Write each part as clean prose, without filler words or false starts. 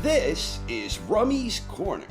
This is Rummy's Corner.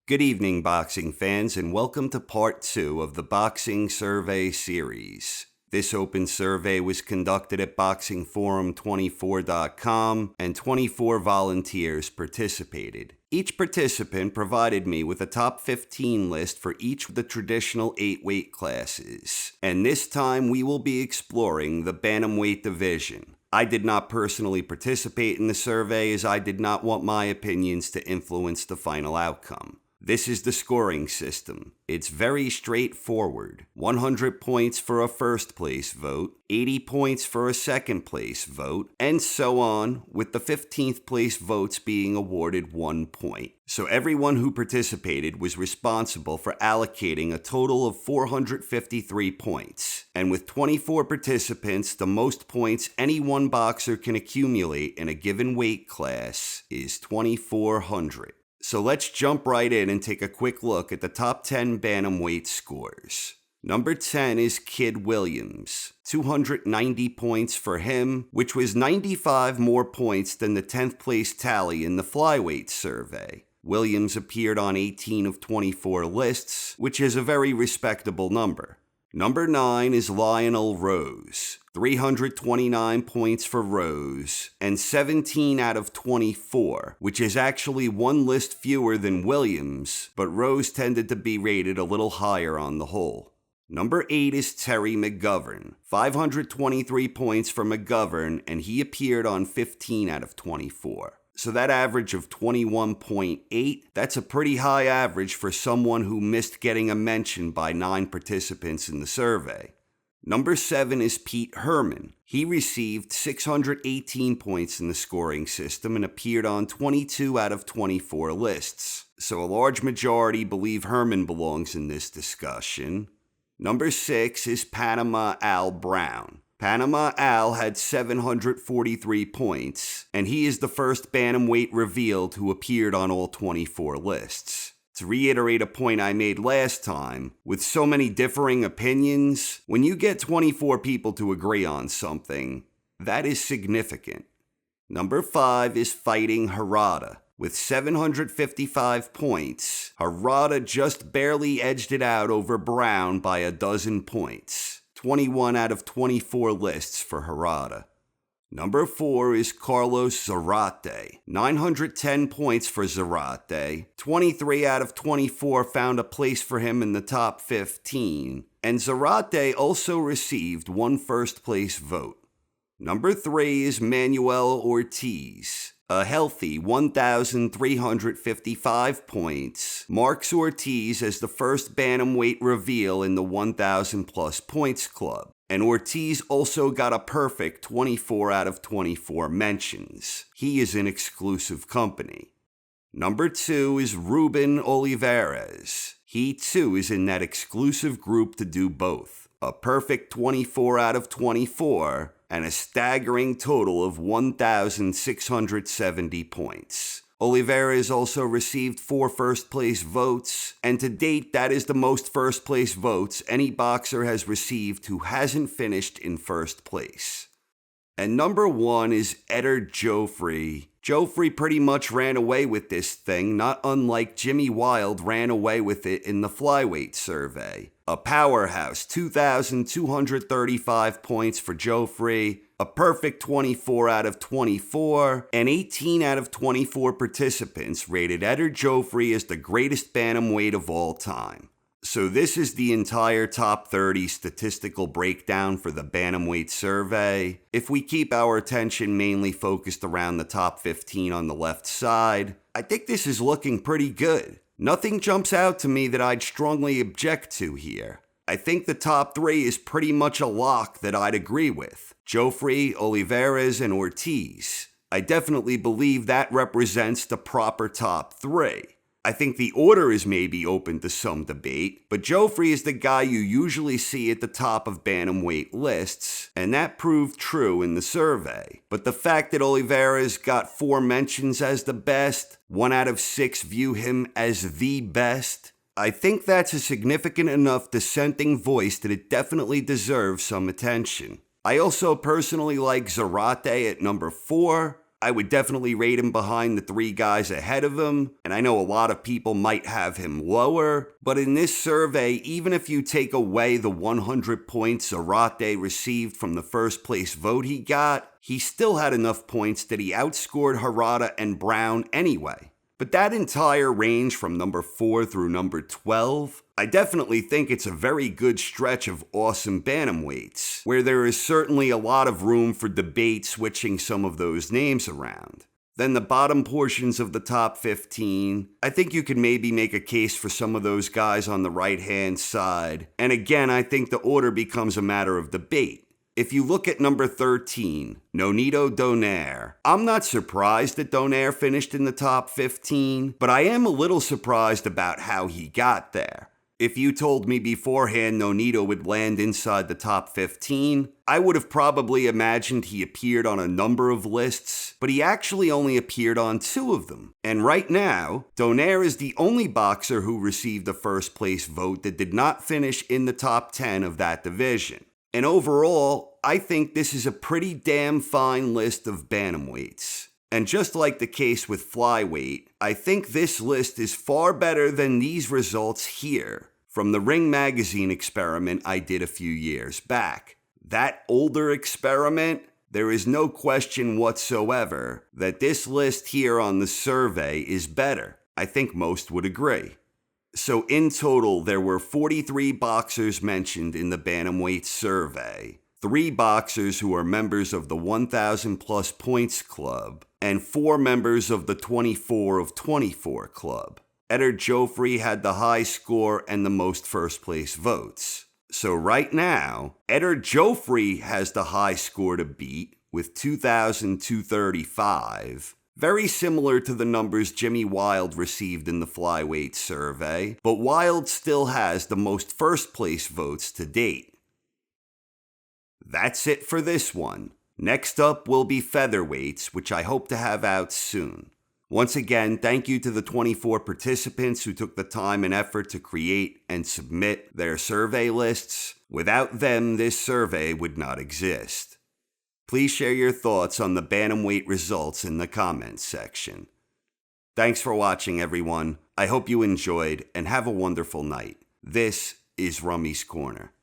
Good evening, boxing fans, and welcome to part 2 of the Boxing Survey series. This open survey was conducted at boxingforum24.com, and 24 volunteers participated. Each participant provided me with a top 15 list for each of the traditional 8 weight classes, and this time we will be exploring the Bantamweight division. I did not personally participate in the survey as I did not want my opinions to influence the final outcome. This is the scoring system. It's very straightforward. 100 points for a first place vote, 80 points for a second place vote, and so on, with the 15th place votes being awarded 1 point. So everyone who participated was responsible for allocating a total of 453 points. And with 24 participants, the most points any one boxer can accumulate in a given weight class is 2,400. So let's jump right in and take a quick look at the top 10 bantamweight scores. Number 10 is Kid Williams, 290 points for him, which was 95 more points than the 10th place tally in the flyweight survey. Williams appeared on 18 of 24 lists, which is a very respectable number. Number 9 is Lionel Rose, 329 points for Rose, and 17 out of 24, which is actually one list fewer than Williams, but Rose tended to be rated a little higher on the whole. Number 8 is Terry McGovern, 523 points for McGovern, and he appeared on 15 out of 24. So that average of 21.8, that's a pretty high average for someone who missed getting a mention by 9 participants in the survey. Number 7 is Pete Herman. He received 618 points in the scoring system and appeared on 22 out of 24 lists. So a large majority believe Herman belongs in this discussion. Number 6 is Panama Al Brown. Panama Al had 743 points, and he is the first bantamweight revealed who appeared on all 24 lists. To reiterate a point I made last time, with so many differing opinions, when you get 24 people to agree on something, that is significant. Number 5 is Fighting Harada. With 755 points, Harada just barely edged it out over Brown by a dozen points. 21 out of 24 lists for Harada. Number 4 is Carlos Zarate. 910 points for Zarate. 23 out of 24 found a place for him in the top 15. And Zarate also received one first place vote. Number 3 is Manuel Ortiz. A healthy 1,355 points marks Ortiz as the first bantamweight reveal in the 1,000 plus points club. And Ortiz also got a perfect 24 out of 24 mentions. He is in exclusive company. Number 2 is Ruben Olivares. He too is in that exclusive group to do both. A perfect 24 out of 24 and a staggering total of 1,670 points. Olivares also received 4 first-place votes, and to date, that is the most first-place votes any boxer has received who hasn't finished in first place. And number 1 is Geoffrey. Geoffrey pretty much ran away with this thing, not unlike Jimmy Wild ran away with it in the flyweight survey. A powerhouse, 2,235 points for Geoffrey, a perfect 24 out of 24, and 18 out of 24 participants rated Geoffrey as the greatest bantamweight of all time. So this is the entire top 30 statistical breakdown for the Bantamweight survey. If we keep our attention mainly focused around the top 15 on the left side, I think this is looking pretty good. Nothing jumps out to me that I'd strongly object to here. I think the top 3 is pretty much a lock that I'd agree with. Geoffrey, Olivares, and Ortiz. I definitely believe that represents the proper top 3. I think the order is maybe open to some debate, but Geoffrey is the guy you usually see at the top of bantamweight lists, and that proved true in the survey. But the fact that Olivares got 4 mentions as the best, 1 out of 6 view him as the best, I think that's a significant enough dissenting voice that it definitely deserves some attention. I also personally like Zarate at number 4. I would definitely rate him behind the 3 guys ahead of him, and I know a lot of people might have him lower, but in this survey, even if you take away the 100 points Zarate received from the first place vote he got, he still had enough points that he outscored Harada and Brown anyway. But that entire range from number 4 through number 12, I definitely think it's a very good stretch of awesome bantamweights, where there is certainly a lot of room for debate switching some of those names around. Then the bottom portions of the top 15, I think you could maybe make a case for some of those guys on the right-hand side. And again, I think the order becomes a matter of debate. If you look at number 13, Nonito Donaire, I'm not surprised that Donaire finished in the top 15, but I am a little surprised about how he got there. If you told me beforehand Nonito would land inside the top 15, I would have probably imagined he appeared on a number of lists, but he actually only appeared on 2 of them. And right now, Donaire is the only boxer who received a first place vote that did not finish in the top 10 of that division. And overall, I think this is a pretty damn fine list of bantamweights. And just like the case with flyweight, I think this list is far better than these results here from the Ring Magazine experiment I did a few years back. That older experiment, there is no question whatsoever that this list here on the survey is better. I think most would agree. So in total, there were 43 boxers mentioned in the Bantamweight survey, 3 boxers who are members of the 1,000 plus points club, and 4 members of the 24 of 24 club. Eder Geoffrey had the high score and the most first place votes. So right now, Eder Geoffrey has the high score to beat with 2,235. Very similar to the numbers Jimmy Wild received in the flyweight survey, but Wild still has the most first place votes to date. That's it for this one. Next up will be featherweights, which I hope to have out soon. Once again, thank you to the 24 participants who took the time and effort to create and submit their survey lists. Without them, this survey would not exist. Please share your thoughts on the bantamweight results in the comments section. Thanks for watching, everyone. I hope you enjoyed and have a wonderful night. This is Rummy's Corner.